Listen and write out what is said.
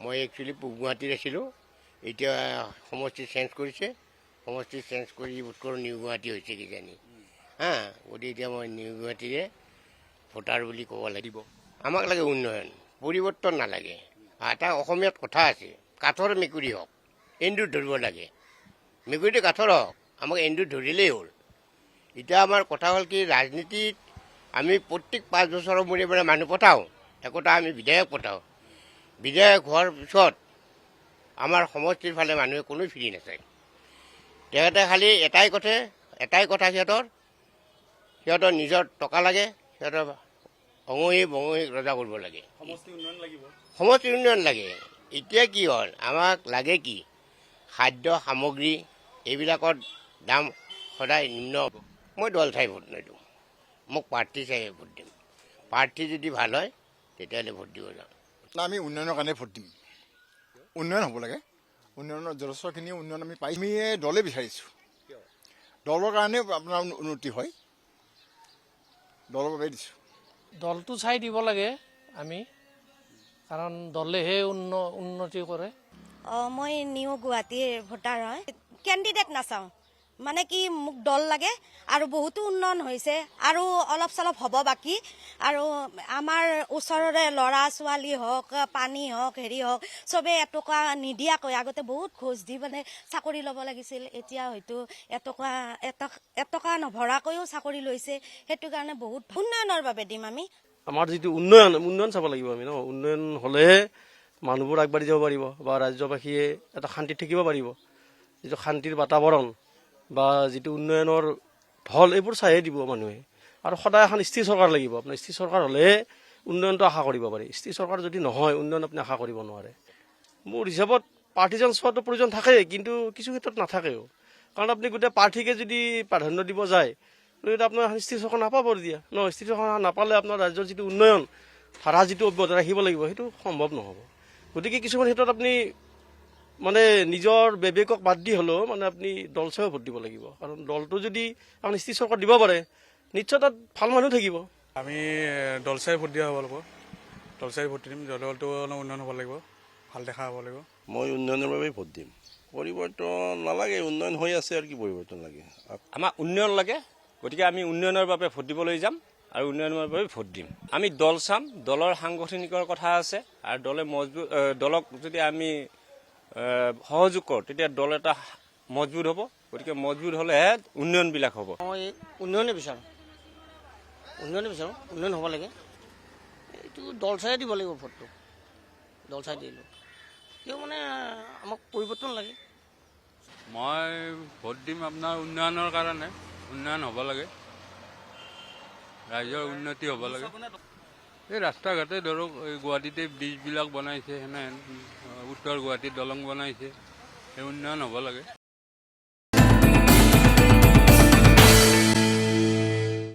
মই একচুৱেলি পূব গুৱাহাটীত আছিলোঁ, এতিয়া সমষ্টি চেঞ্জ কৰিছে, সমষ্টি চেঞ্জ কৰি উত্তৰ নিউ গুৱাহাটী হৈছে কিজানি গতিকে এতিয়া মই নিউ গুৱাহাটীৰে ভোটাৰ বুলি ক'ব লাগিব। আমাক লাগে উন্নয়ন, পৰিৱৰ্তন নালাগে। এটা অসমীয়াত কথা আছে, কাঠৰ মেকুৰী হওক, এন্দুৰ ধৰিব লাগে। মেকুৰীটো কাঠৰ হওক, আমাক এন্দুৰ ধৰিলেই হ'ল। এতিয়া আমাৰ কথা হ'ল কি, ৰাজনীতিত আমি প্ৰত্যেক 5 বছৰৰ মূৰে মূৰে মানুহ পঠাওঁ, একোটা আমি বিধায়ক পঠাওঁ। বিধায়ক হোৱাৰ পিছত আমাৰ সমষ্টিৰ ফালে মানুহে কোনো ফিৰি নাচায়। তেখেতে খালি এটাই কথা সিহঁতৰ নিজৰ টকা লাগে, সিহঁতৰ অঙহী বঙহী ৰজা কৰিব লাগে, সমষ্টি উন্নয়ন লাগে। এতিয়া কি হ'ল, আমাক লাগে কি, খাদ্য সামগ্ৰী এইবিলাকৰ দাম সদায় নিম্ন হ'ব। মই দল চাই ভোট নিদিওঁ, মোক প্ৰাৰ্থী চাই ভোট দিম। প্ৰাৰ্থী যদি ভাল হয় তেতিয়াহ'লে ভোট দিব যাওঁ। আমি উন্নয়নৰ কাৰণে ভোট দিম। উন্নয়ন হ'ব লাগে, উন্নয়নৰ যথেষ্টখিনি উন্নয়ন আমি পাই, আমি দলে বিচাৰিছোঁ। দলৰ কাৰণে আপোনাৰ উন্নতি হয়, দলৰ বাবে দিছোঁ। দলটো চাই দিব লাগে আমি, কাৰণ দলেহে উন্নতি কৰে। মই নিউ গুৱাহাটীৰ ভোটাৰ হয়। কেণ্ডিডেট নাচাওঁ, মানে কি মোক দল লাগে আৰু বহুতো উন্নয়ন হৈছে আৰু অলপ চলপ হ'ব বাকী। আৰু আমাৰ ওচৰৰে ল'ৰা ছোৱালী হওক, পানী হওক, হেৰি হওক, চবেই এটকা নিদিয়াকৈ আগতে বহুত ঘোচ দি মানে চাকৰি ল'ব লাগিছিল, এতিয়া হয়তো এটকা নভৰাকৈও চাকৰি লৈছে। সেইটো কাৰণে বহুত উন্নয়নৰ বাবে দিম আমি। আমাৰ যিটো উন্নয়ন চাব লাগিব আমি উন্নয়ন হ'লেহে মানুহবোৰ আগবাঢ়ি যাব পাৰিব বা ৰাজ্যবাসীয়ে এটা শান্তিত থাকিব পাৰিব। যিটো শান্তিৰ বাতাবৰণ বা যিটো উন্নয়নৰ ঢল, এইবোৰ চাইহে দিব মানুহে। আৰু সদায় এখন স্থিৰ চৰকাৰ লাগিব। আপোনাৰ স্থিৰ চৰকাৰ হ'লেহে উন্নয়নটো আশা কৰিব পাৰি। স্থিৰ চৰকাৰ যদি নহয়, উন্নয়ন আপুনি আশা কৰিব নোৱাৰে। মোৰ হিচাপত পাৰ্টিজন চোৱাটো প্ৰয়োজন থাকেই, কিন্তু কিছু ক্ষেত্ৰত নাথাকেও। কাৰণ আপুনি গোটেই পাৰ্টিকে যদি প্ৰাধান্য দিব যায়, আপোনাৰ স্থিৰ চৰকাৰ নাপাব তেতিয়া স্থিৰ চৰকাৰ নাপালে আপোনাৰ ৰাজ্যৰ যিটো উন্নয়ন ধাৰা যিটো অব্যাহত ৰাখিব লাগিব, সেইটো সম্ভৱ নহ'ব। গতিকে কিছুমান ক্ষেত্ৰত আপুনি মানে নিজৰ বিবেকক বাদ দি হ'লেও মানে আপুনি দল চাইও ভোট দিব লাগিব। কাৰণ দলটো যদি আপুনি স্থিৰ চৰকাৰ দিব পাৰে, নিশ্চয় তাত ভাল মানুহ থাকিব। আমি দল চাই ভোট দিয়া হ'ব লাগিব, দল চাই ভোট দিম। দলটো অলপ উন্নয়ন হ'ব লাগিব, ভাল দেখা হ'ব লাগিব। মই উন্নয়নৰ বাবে ভোট দিম। পৰিৱৰ্তন নালাগে, উন্নয়ন হৈ আছে আৰু কি পৰিৱৰ্তন লাগে। আমাক উন্নয়ন লাগে, গতিকে আমি উন্নয়নৰ বাবে ভোট দিবলৈ যাম আৰু উন্নয়নৰ বাবে ভোট দিম। আমি দল চাম, দলৰ সাংগঠনিকৰ কথা আছে আৰু দলক যদি আমি সহযোগ কৰোঁ তেতিয়া দল এটা মজবুত হ'ব। গতিকে মজবুত হ'লেহে উন্নয়নবিলাক হ'ব। মই উন্নয়নে বিচাৰোঁ, উন্নয়ন হ'ব লাগে। এইটো দল চাই দিব লাগিব ভোটটো, দল চাই দিলোঁ। কিয় মানে আমাক পৰিৱৰ্তন লাগে। মই ভোট দিম আপোনাৰ উন্নয়নৰ কাৰণে। উন্নয়ন হ'ব লাগে, ৰাইজৰ উন্নতি হ'ব লাগে। এই ৰাস্তা ঘাটে ধৰক, এই গুৱাহাটীতে ব্ৰিজবিলাক বনাইছে, সেনেহেন উত্তৰ গুৱাহাটীত দলং বনাইছে, সেই উন্নয়ন হ'ব লাগে।